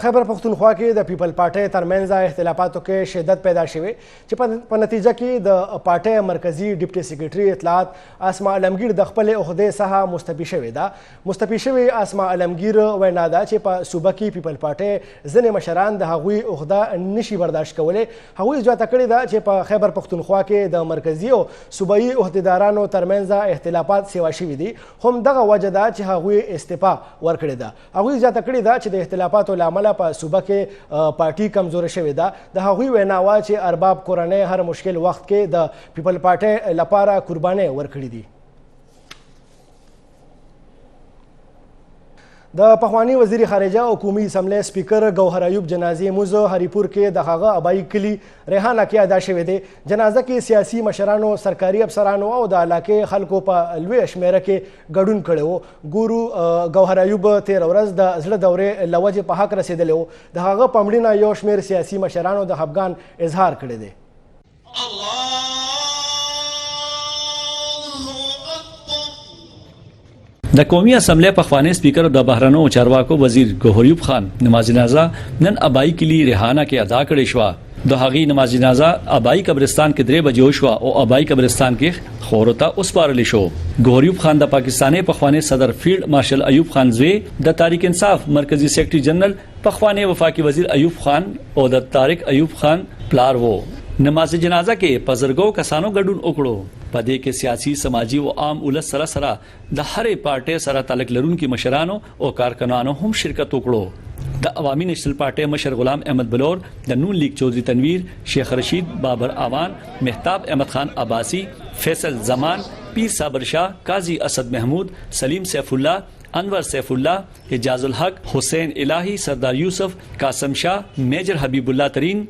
خیبر پختونخوا کې د پیپل پارټۍ ترمنځ اختلافاتو کې شدت پیدا شوی چې په نتیجه کې د پارټۍ مرکزی ډیپټي سیکریټري اطلاعات اسما علمگیر د خپل عہدې څخه مستعفي شوې ده. مستعفي شوی اسما علمگیر وینا ده چې په صوبه کې پیپل پارټۍ ځینې مشران د هغوی عہده نشي برداشت کولی. هغوی زیاته کړې ده چې په خیبر پختونخوا کې د مرکزي او صوبایي عہدیدارانو ترمنځ اختلافات سیوا شوي دي. هم دغه وجه ده چې هغوی استعفا ورکړې ده. هغوی زیاته کړې ده چې د اختلافاتو له امله په صوبه کې پارټي کمزورې شوې ده. د هغوی وینا وه چې ارباب کورنۍ هر مشکل وخت کې د پیپل پارټۍ لپاره قربانۍ ورکړي دي. د پخوانی وزیر خارجه او قومي اسمبلی سپیکر ګوهر ایوب جنازې موز هریپور کې د هغه ابایي کلي ریحانه کې ادا شوې دی. جنازه کې سیاسي مشرانو، سرکاري افسرانو او د علاقې خلکو په لویه شمیره کې ګډون کړی و. ګورو ګوهر ایوب تېره ورځ د زړه دورې له وجې په حق رسېدلی و. د هغه په مړینه یو شمېر سیاسي مشرانو د خفګان اظهار کړی دی. د قومي اسمبلی پخوانی سپیکر د بهرنو چارواکو وزیر ګوهر ایوب خان نماز جنازه نن ابایي کلی ریحانه کې ادا کړې شوه. د هغې نماز جنازه ابایي قبرستان کې 3 بجې وشوه او ابایي قبرستان کې خورو ته وسپارل شو. ګوهر ایوب خان د پاکستاني پخوانی صدر فیلډ مارشل ایوب خان زوی، د تحریک انصاف مرکزی سیکرټري جنرال پخوانی وفاقي وزیر ایوب خان او د طارق ایوب خان پلار وو. نماز جنازه کې پزرګو کسانو ګډون وکړو. په دې کې سیاسي، سماجی او عام ولس سره د هرې پارټۍ سره تعلق لرونکي مشرانو او کارکنانو هم شرکت وکړو. د عوامي نېشنل پارټۍ مشر غلام احمد بلور، د نون لیگ چودھری تنویر، شیخ رشید، بابر اعوان، مهتاب احمد خان عباسی، فیصل زمان، پیر صابر شاه، قاضی اسد محمود، سلیم سیف الله، انور سیف الله، اعجاز الحق، حسین الہی، سردار یوسف، قاسم شاہ، میجر حبیب اللہ ترین